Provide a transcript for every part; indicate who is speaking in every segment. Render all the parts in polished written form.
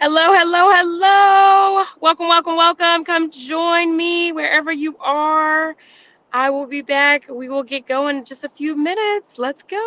Speaker 1: Hello, hello, hello. Welcome, welcome, welcome. Come join me wherever you are. I will be back. We will get going in just a few minutes. Let's go.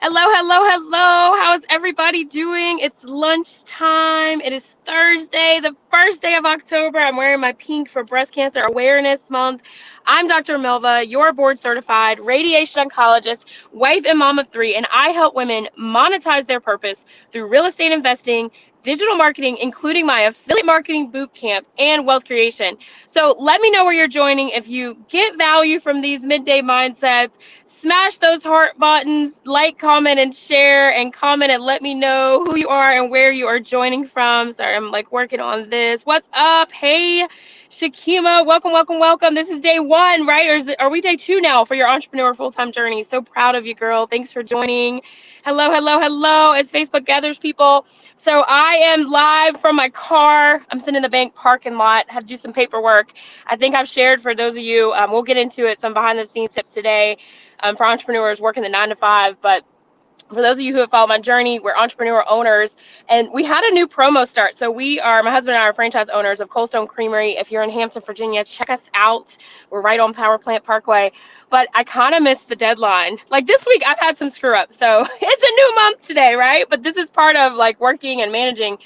Speaker 1: Hello, hello, hello. How is everybody doing? It's lunchtime. It is Thursday, the first day of October. I'm wearing my pink for Breast Cancer Awareness Month. I'm Dr. Melva, your board certified radiation oncologist, wife and mom of three, and I help women monetize their purpose through real estate investing, digital marketing, including my affiliate marketing boot camp and wealth creation. So let me know where you're joining. If you get value from these midday mindsets, smash those heart buttons, like, comment, and share, and comment and let me know who you are and where you are joining from. Sorry, I'm like working on this. What's up? Hey, Shakima, welcome, welcome, welcome. This is day one, right? Are we day two now for your entrepreneur full-time journey? So proud of you, girl. Thanks for joining. Hello, hello, hello. As Facebook gathers people. So I am live from my car. I'm sitting in the bank parking lot. Had to do some paperwork. I think I've shared for those of you. We'll get into it. Some behind the scenes tips today for entrepreneurs working the 9 to 5. But for those of you who have followed my journey, we're entrepreneur owners, and we had a new promo start. So my husband and I are franchise owners of Cold Stone Creamery. If you're in Hampton, Virginia, check us out. We're right on Power Plant Parkway. But I kind of missed the deadline. Like this week, I've had some screw ups. So it's a new month today, right? But this is part of like working and managing.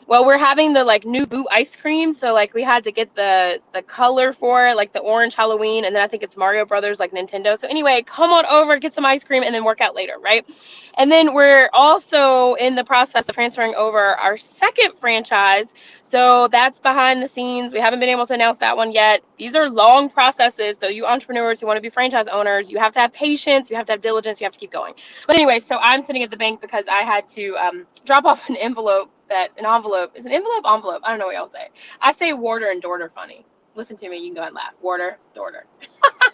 Speaker 1: Well, we're having the like new Boo ice cream, so like we had to get the color for it, like the orange Halloween, and then I think it's Mario Brothers, like Nintendo. So anyway, come on over, get some ice cream, and then work out later, right? And then we're also in the process of transferring over our second franchise. So that's behind the scenes. We haven't been able to announce that one yet. These are long processes. So you entrepreneurs who want to be franchise owners, you have to have patience, you have to have diligence, you have to keep going. But anyway, so I'm sitting at the bank because I had to drop off an envelope is an envelope. I don't know what y'all say. I say Warder and Dorter funny. Listen to me, you can go and laugh. Warder, Dorter.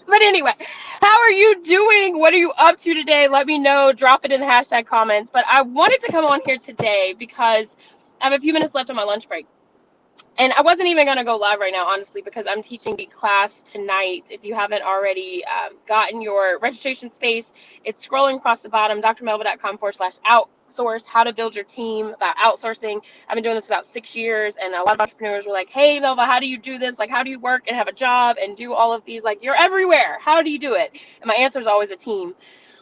Speaker 1: But anyway, how are you doing? What are you up to today? Let me know. Drop it in the hashtag comments. But I wanted to come on here today because I have a few minutes left on my lunch break. And I wasn't even going to go live right now, honestly, because I'm teaching the class tonight. If you haven't already gotten your registration space, it's scrolling across the bottom, drmelva.com/outsource, how to build your team, about outsourcing. I've been doing this about 6 years, and a lot of entrepreneurs were like, hey, Melva, how do you do this? Like, how do you work and have a job and do all of these? Like, you're everywhere. How do you do it? And my answer is always a team.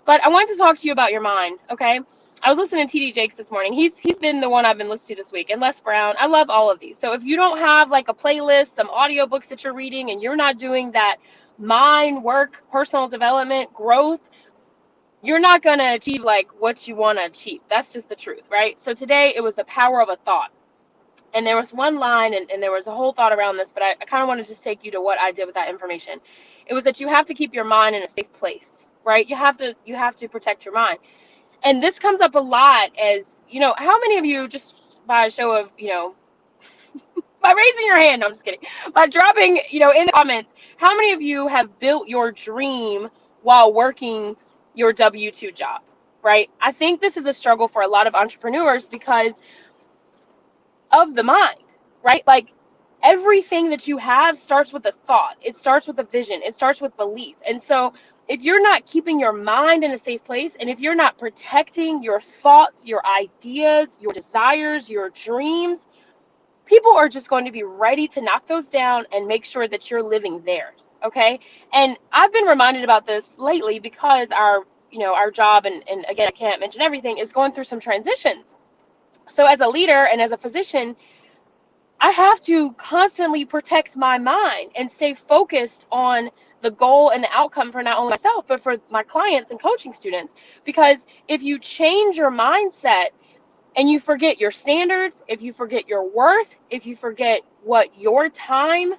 Speaker 1: But I wanted to talk to you about your mind, okay? I was listening to TD Jakes this morning. He's been the one I've been listening to this week, and Les Brown. I love all of these. So if you don't have like a playlist, some audiobooks that you're reading, and you're not doing that mind work, personal development, growth, you're not going to achieve like what you want to achieve. That's just the truth, right? So today it was the power of a thought. And there was one line, and there was a whole thought around this, but I kind of want to just take you to what I did with that information. It was that you have to keep your mind in a safe place, right? You have to protect your mind. And this comes up a lot as, how many of you, just by a show of, by raising your hand, no, I'm just kidding, by dropping, in the comments, how many of you have built your dream while working your W-2 job, right? I think this is a struggle for a lot of entrepreneurs because of the mind, right? Like everything that you have starts with a thought. It starts with a vision. It starts with belief. And so if you're not keeping your mind in a safe place, and if you're not protecting your thoughts, your ideas, your desires, your dreams, people are just going to be ready to knock those down and make sure that you're living theirs. Okay. And I've been reminded about this lately because our job, and again, I can't mention everything, is going through some transitions. So as a leader and as a physician, I have to constantly protect my mind and stay focused on the goal and the outcome for not only myself, but for my clients and coaching students. Because if you change your mindset and you forget your standards, if you forget your worth, if you forget what your time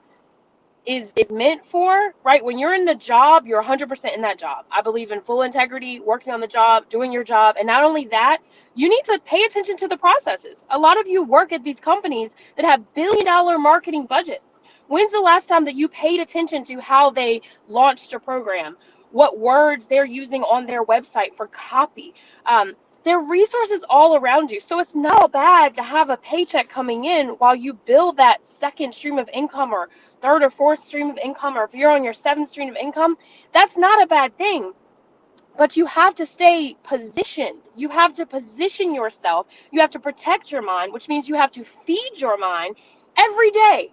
Speaker 1: is meant for, right? When you're in the job, you're 100% in that job. I believe in full integrity, working on the job, doing your job. And not only that, you need to pay attention to the processes. A lot of you work at these companies that have billion-dollar marketing budgets. When's the last time that you paid attention to how they launched a program? What words they're using on their website for copy? there are resources all around you. So it's not all bad to have a paycheck coming in while you build that second stream of income or third or fourth stream of income, or if you're on your seventh stream of income, that's not a bad thing. But you have to stay positioned. You have to position yourself. You have to protect your mind, which means you have to feed your mind every day.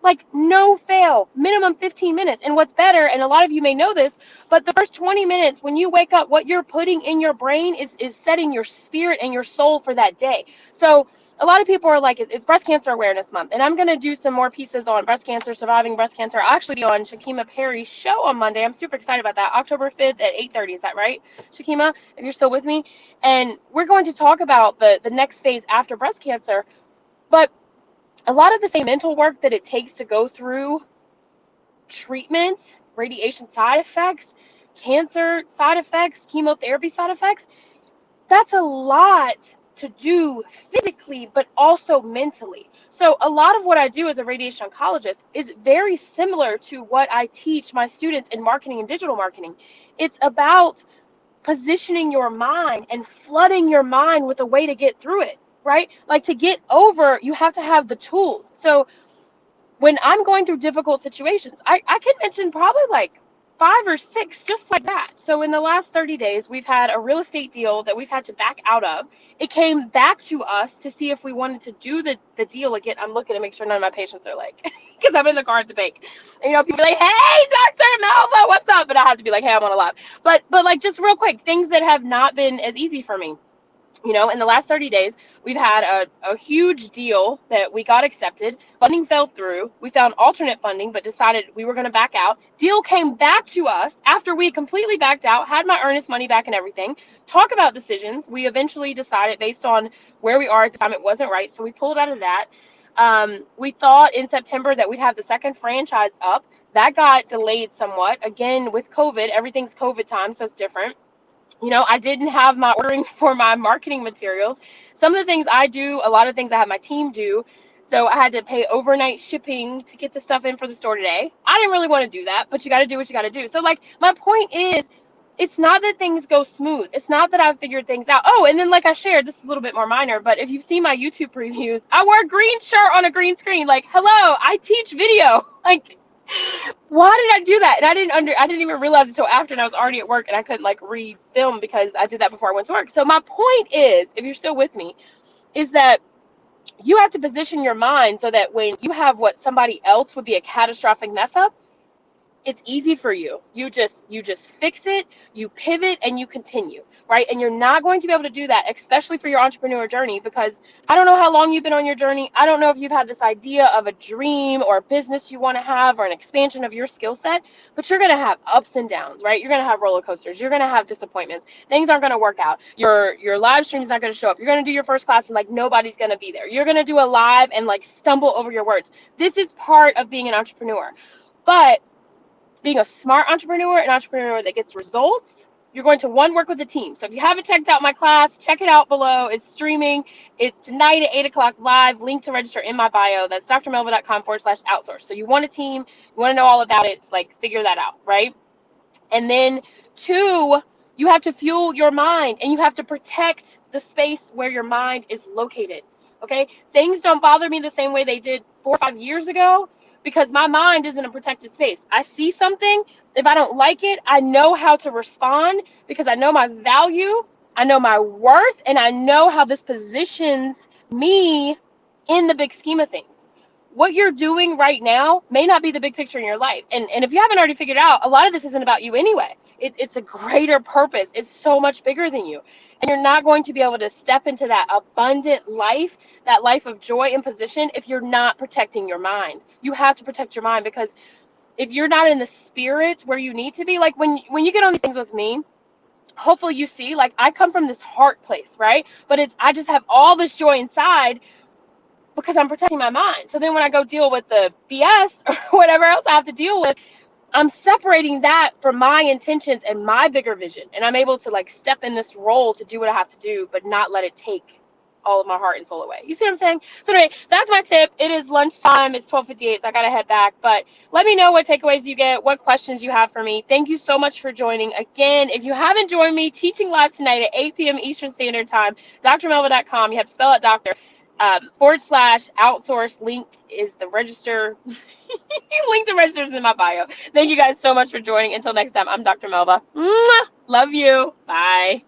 Speaker 1: Like no fail, minimum 15 minutes. And what's better, and a lot of you may know this, but the first 20 minutes when you wake up, what you're putting in your brain is setting your spirit and your soul for that day. So a lot of people are like, it's Breast Cancer Awareness Month, and I'm going to do some more pieces on breast cancer, surviving breast cancer. I'll actually be on Shakima Perry's show on Monday. I'm super excited about that. October 5th at 8:30. Is that right, Shakima? If you're still with me. And we're going to talk about the next phase after breast cancer. But a lot of the same mental work that it takes to go through treatments, radiation side effects, cancer side effects, chemotherapy side effects, that's a lot to do physically, but also mentally. So a lot of what I do as a radiation oncologist is very similar to what I teach my students in marketing and digital marketing. It's about positioning your mind and flooding your mind with a way to get through it, right? Like to get over, you have to have the tools. So when I'm going through difficult situations, I can mention probably like 5 or 6 just like that. So in the last 30 days, we've had a real estate deal that we've had to back out of. It came back to us to see if we wanted to do the deal again. I'm looking to make sure none of my patients are like, because I'm in the car at the bank. And, people are like, hey, Dr. Melva, what's up? And I have to be like, hey, I'm on a live. But like just real quick, things that have not been as easy for me. In the last 30 days, we've had a huge deal that we got accepted. Funding fell through. We found alternate funding, but decided we were going to back out. Deal came back to us after we completely backed out, had my earnest money back and everything. Talk about decisions. We eventually decided based on where we are at the time, it wasn't right. So we pulled out of that. We thought in September that we'd have the second franchise up. That got delayed somewhat. Again, with COVID, everything's COVID time, so it's different. I didn't have my ordering for my marketing materials. Some of the things I do, a lot of things I have my team do. So I had to pay overnight shipping to get the stuff in for the store today. I didn't really want to do that, but you got to do what you got to do. So like my point is, it's not that things go smooth. It's not that I've figured things out. Oh, and then like I shared, this is a little bit more minor, but if you've seen my YouTube previews, I wear a green shirt on a green screen. Like, hello, I teach video. Like, why did I do that? And I didn't even realize it until after, and I was already at work and I couldn't like re-film because I did that before I went to work. So my point is, if you're still with me, is that you have to position your mind so that when you have what somebody else would be a catastrophic mess up, it's easy for you. You just fix it, you pivot, and you continue, right? And you're not going to be able to do that, especially for your entrepreneur journey, because I don't know how long you've been on your journey. I don't know if you've had this idea of a dream or a business you want to have or an expansion of your skill set, but you're going to have ups and downs, right? You're going to have roller coasters. You're going to have disappointments. Things aren't going to work out. Your live stream is not going to show up. You're going to do your first class and like nobody's going to be there. You're going to do a live and like stumble over your words. This is part of being an entrepreneur. But being a smart entrepreneur, an entrepreneur that gets results, you're going to work with a team. So if you haven't checked out my class, check it out below. It's streaming. It's tonight at 8 o'clock live. Link to register in my bio. That's drmelva.com/outsource. So you want a team. You want to know all about it. It's like, figure that out, right? And then 2, you have to fuel your mind and you have to protect the space where your mind is located. Okay? Things don't bother me the same way they did 4 or 5 years ago because my mind is in a protected space. I see something. If I don't like it, I know how to respond because I know my value, I know my worth, and I know how this positions me in the big scheme of things. What you're doing right now may not be the big picture in your life. And if you haven't already figured out, a lot of this isn't about you anyway. It's a greater purpose. It's so much bigger than you. And you're not going to be able to step into that abundant life, that life of joy and position, if you're not protecting your mind. You have to protect your mind because if you're not in the spirit where you need to be, like when you get on these things with me, hopefully you see, like I come from this heart place, right? But I just have all this joy inside because I'm protecting my mind. So then when I go deal with the BS or whatever else I have to deal with, I'm separating that from my intentions and my bigger vision. And I'm able to like step in this role to do what I have to do, but not let it take all of my heart and soul away. You see what I'm saying? So anyway, that's my tip. It is lunchtime. It's 12:58, so I gotta head back. But let me know what takeaways you get, what questions you have for me. Thank you so much for joining. Again, if you haven't joined me teaching live tonight at 8 p.m. Eastern Standard Time, drmelva.com. You have to spell out doctor. / outsource link is the register. Link to register is in my bio. Thank you guys so much for joining. Until next time, I'm Dr. Melva. Mwah! Love you. Bye.